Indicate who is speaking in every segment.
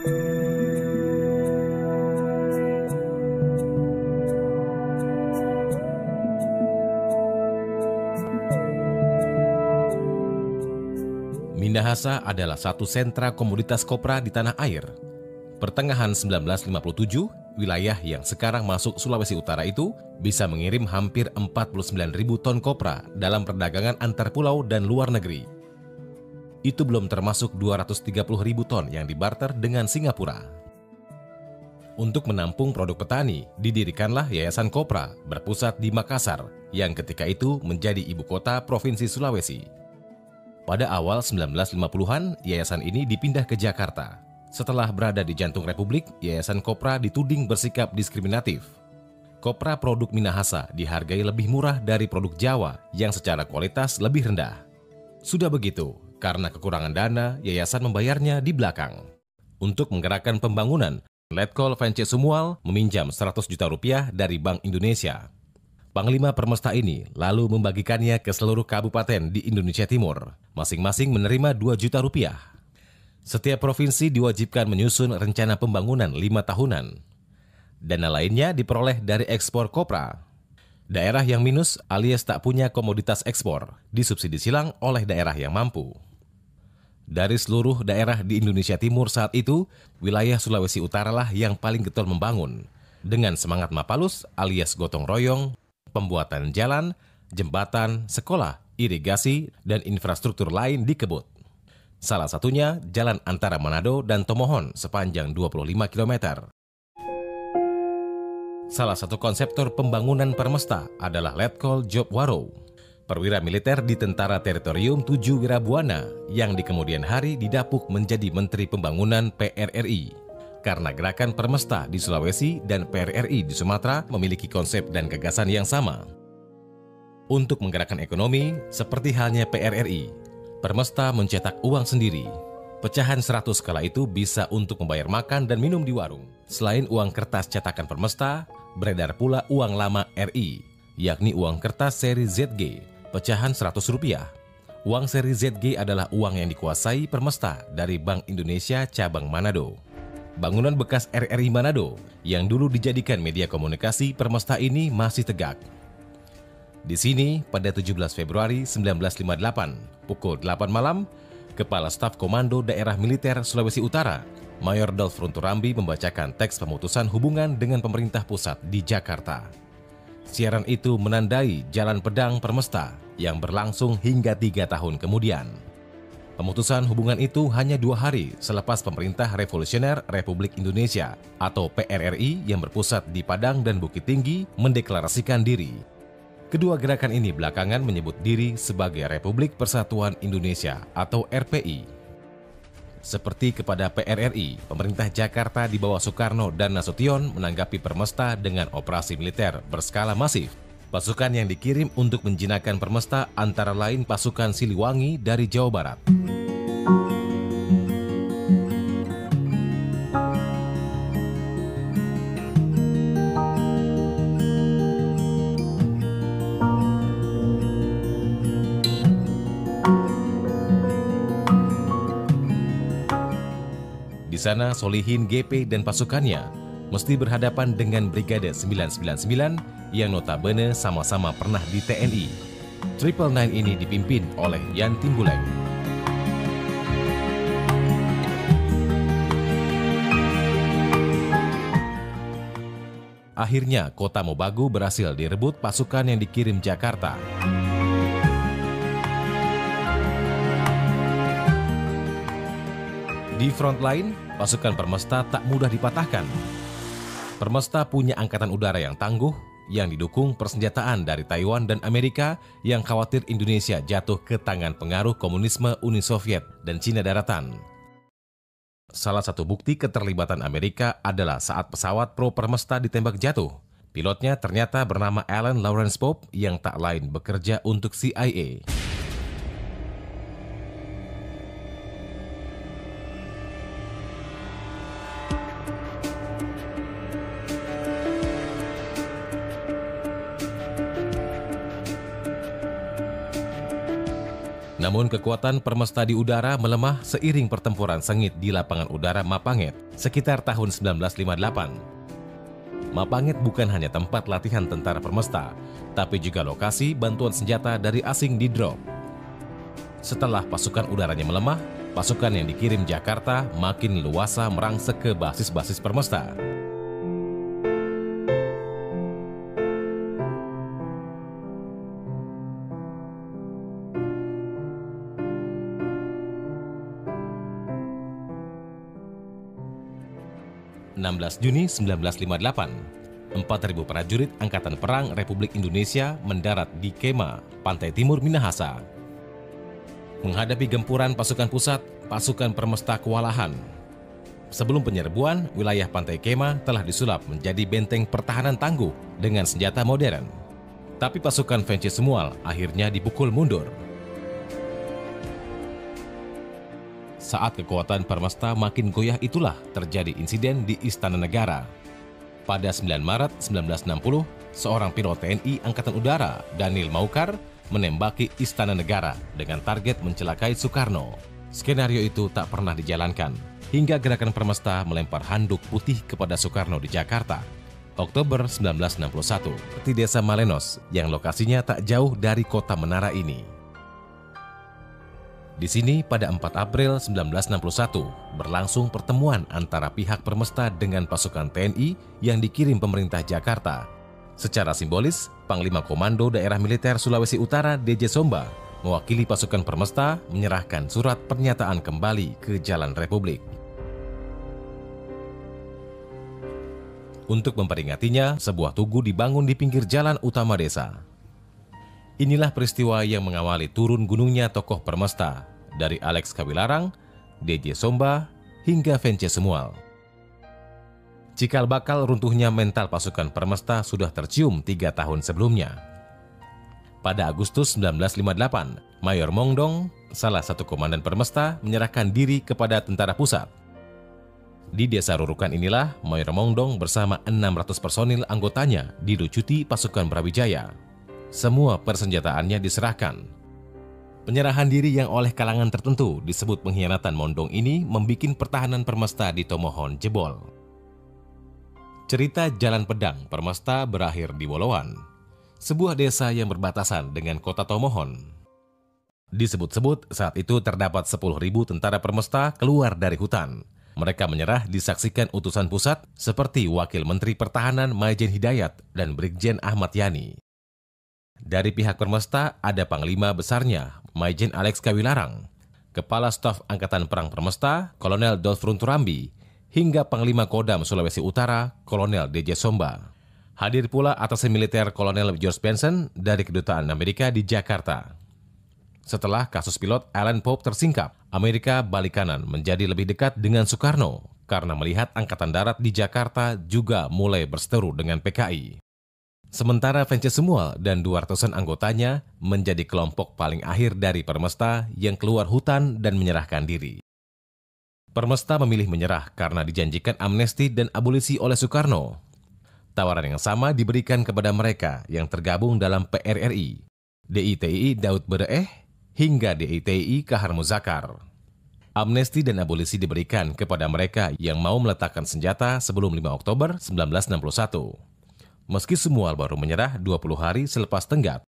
Speaker 1: Minahasa adalah satu sentra komoditas kopra di tanah air. Pertengahan 1957, wilayah yang sekarang masuk Sulawesi Utara itu bisa mengirim hampir 49.000 ton kopra dalam perdagangan antar pulau dan luar negeri. Itu belum termasuk 230.000 ton yang dibarter dengan Singapura. Untuk menampung produk petani, didirikanlah Yayasan Kopra berpusat di Makassar, yang ketika itu menjadi ibu kota Provinsi Sulawesi. Pada awal 1950-an, yayasan ini dipindah ke Jakarta. Setelah berada di jantung Republik, Yayasan Kopra dituding bersikap diskriminatif. Kopra produk Minahasa dihargai lebih murah dari produk Jawa yang secara kualitas lebih rendah. Sudah begitu, karena kekurangan dana, yayasan membayarnya di belakang. Untuk menggerakkan pembangunan, Letkol Vence Sumual meminjam 100 juta rupiah dari Bank Indonesia. Panglima Permesta ini lalu membagikannya ke seluruh kabupaten di Indonesia Timur, masing-masing menerima 2 juta rupiah. Setiap provinsi diwajibkan menyusun rencana pembangunan 5 tahunan. Dana lainnya diperoleh dari ekspor kopra. Daerah yang minus alias tak punya komoditas ekspor, disubsidi silang oleh daerah yang mampu. Dari seluruh daerah di Indonesia Timur saat itu, wilayah Sulawesi Utara lah yang paling getol membangun. Dengan semangat Mapalus alias gotong royong, pembuatan jalan, jembatan, sekolah, irigasi, dan infrastruktur lain dikebut. Salah satunya jalan antara Manado dan Tomohon sepanjang 25 km. Salah satu konseptor pembangunan Permesta adalah Letkol Job Warrow, perwira militer di Tentara Teritorium 7 Wirabuana yang di kemudian hari didapuk menjadi Menteri Pembangunan PRRI. Karena gerakan Permesta di Sulawesi dan PRRI di Sumatera memiliki konsep dan gagasan yang sama. Untuk menggerakkan ekonomi, seperti halnya PRRI, Permesta mencetak uang sendiri. Pecahan 100 kala itu bisa untuk membayar makan dan minum di warung. Selain uang kertas cetakan Permesta, beredar pula uang lama RI, yakni uang kertas seri ZG, pecahan 100 rupiah. Uang seri ZG adalah uang yang dikuasai Permesta dari Bank Indonesia Cabang Manado. Bangunan bekas RRI Manado yang dulu dijadikan media komunikasi Permesta ini masih tegak. Di sini, pada 17 Februari 1958, pukul 8 malam, Kepala Staf Komando Daerah Militer Sulawesi Utara, Mayor Dolf Runturambi membacakan teks pemutusan hubungan dengan pemerintah pusat di Jakarta. Siaran itu menandai jalan pedang Permesta yang berlangsung hingga 3 tahun kemudian. Pemutusan hubungan itu hanya 2 hari selepas Pemerintah Revolusioner Republik Indonesia atau PRRI yang berpusat di Padang dan Bukit Tinggi mendeklarasikan diri. Kedua gerakan ini belakangan menyebut diri sebagai Republik Persatuan Indonesia atau RPI. Seperti kepada PRRI, pemerintah Jakarta di bawah Soekarno dan Nasution menanggapi Permesta dengan operasi militer berskala masif. Pasukan yang dikirim untuk menjinakkan Permesta antara lain pasukan Siliwangi dari Jawa Barat. Di sana Solihin GP dan pasukannya mesti berhadapan dengan Brigade 999 yang notabene sama-sama pernah di TNI. 999 ini dipimpin oleh Yan Timbuleng. Akhirnya kota Mobagu berhasil direbut pasukan yang dikirim Jakarta. Di front line, pasukan Permesta tak mudah dipatahkan. Permesta punya angkatan udara yang tangguh, yang didukung persenjataan dari Taiwan dan Amerika yang khawatir Indonesia jatuh ke tangan pengaruh komunisme Uni Soviet dan Cina daratan. Salah satu bukti keterlibatan Amerika adalah saat pesawat pro Permesta ditembak jatuh. Pilotnya ternyata bernama Alan Lawrence Pope yang tak lain bekerja untuk CIA. Namun kekuatan Permesta di udara melemah seiring pertempuran sengit di lapangan udara Mapanget sekitar tahun 1958. Mapanget bukan hanya tempat latihan tentara Permesta, tapi juga lokasi bantuan senjata dari asing di drop. Setelah pasukan udaranya melemah, pasukan yang dikirim Jakarta makin leluasa merangsek ke basis-basis Permesta. Juni 1958, 4.000 prajurit Angkatan Perang Republik Indonesia mendarat di Kema, pantai timur Minahasa. Menghadapi gempuran pasukan pusat, pasukan Permesta kewalahan. Sebelum penyerbuan, wilayah pantai Kema telah disulap menjadi benteng pertahanan tangguh dengan senjata modern. Tapi pasukan Vence Sumual akhirnya dipukul mundur. Saat kekuatan Permesta makin goyah itulah terjadi insiden di Istana Negara. Pada 9 Maret 1960, seorang pilot TNI Angkatan Udara, Daniel Maukar, menembaki Istana Negara dengan target mencelakai Soekarno. Skenario itu tak pernah dijalankan, hingga gerakan Permesta melempar handuk putih kepada Soekarno di Jakarta. Oktober 1961, di Desa Malenos, yang lokasinya tak jauh dari kota Menara ini. Di sini pada 4 April 1961 berlangsung pertemuan antara pihak Permesta dengan pasukan TNI yang dikirim pemerintah Jakarta. Secara simbolis, Panglima Komando Daerah Militer Sulawesi Utara DJ Somba mewakili pasukan Permesta menyerahkan surat pernyataan kembali ke Jalan Republik. Untuk memperingatinya, sebuah tugu dibangun di pinggir jalan utama desa. Inilah peristiwa yang mengawali turun gunungnya tokoh Permesta, dari Alex Kawilarang, DJ Somba, hingga Vence Sumual. Cikal bakal runtuhnya mental pasukan Permesta sudah tercium 3 tahun sebelumnya. Pada Agustus 1958, Mayor Mongdong, salah satu komandan Permesta, menyerahkan diri kepada tentara pusat. Di desa Rurukan inilah, Mayor Mongdong bersama 600 personil anggotanya dilucuti pasukan Brawijaya. Semua persenjataannya diserahkan. Penyerahan diri yang oleh kalangan tertentu disebut pengkhianatan Mondong ini membuat pertahanan Permesta di Tomohon jebol. Cerita Jalan Pedang Permesta berakhir di Woloan, sebuah desa yang berbatasan dengan kota Tomohon. Disebut-sebut saat itu terdapat 10.000 tentara Permesta keluar dari hutan. Mereka menyerah disaksikan utusan pusat seperti Wakil Menteri Pertahanan Maijen Hidayat dan Brigjen Ahmad Yani. Dari pihak Permesta ada Panglima Besarnya, Maijen Alex Kawilarang, Kepala Staf Angkatan Perang Permesta, Kolonel Dolfrun Turambi, hingga Panglima Kodam Sulawesi Utara, Kolonel DJ Somba. Hadir pula Atase Militer Kolonel George Benson dari Kedutaan Amerika di Jakarta. Setelah kasus pilot Alan Pope tersingkap, Amerika balik kanan menjadi lebih dekat dengan Soekarno karena melihat Angkatan Darat di Jakarta juga mulai berseteru dengan PKI. Sementara Vence Sumual dan 200-an anggotanya menjadi kelompok paling akhir dari Permesta yang keluar hutan dan menyerahkan diri. Permesta memilih menyerah karena dijanjikan amnesti dan abolisi oleh Soekarno. Tawaran yang sama diberikan kepada mereka yang tergabung dalam PRRI, DITI Daud Bereeh, hingga DITI Kahar Muzakar. Amnesti dan abolisi diberikan kepada mereka yang mau meletakkan senjata sebelum 5 Oktober 1961. Meski Sumual baru menyerah 20 hari selepas tenggat.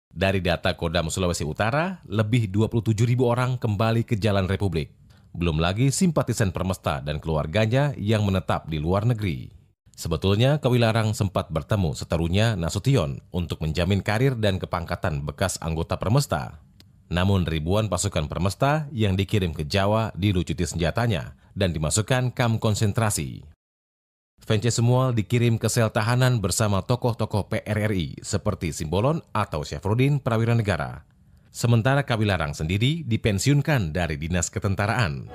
Speaker 1: Dari data Kodam Sulawesi Utara, lebih 27.000 orang kembali ke Jalan Republik. Belum lagi simpatisan Permesta dan keluarganya yang menetap di luar negeri. Sebetulnya Kawilarang sempat bertemu seterunya Nasution untuk menjamin karir dan kepangkatan bekas anggota Permesta. Namun ribuan pasukan Permesta yang dikirim ke Jawa dilucuti senjatanya dan dimasukkan kamp konsentrasi. Vence Sumual dikirim ke sel tahanan bersama tokoh-tokoh PRRI seperti Simbolon atau Syafruddin Prawiranegara. Sementara Kawilarang sendiri dipensiunkan dari dinas ketentaraan.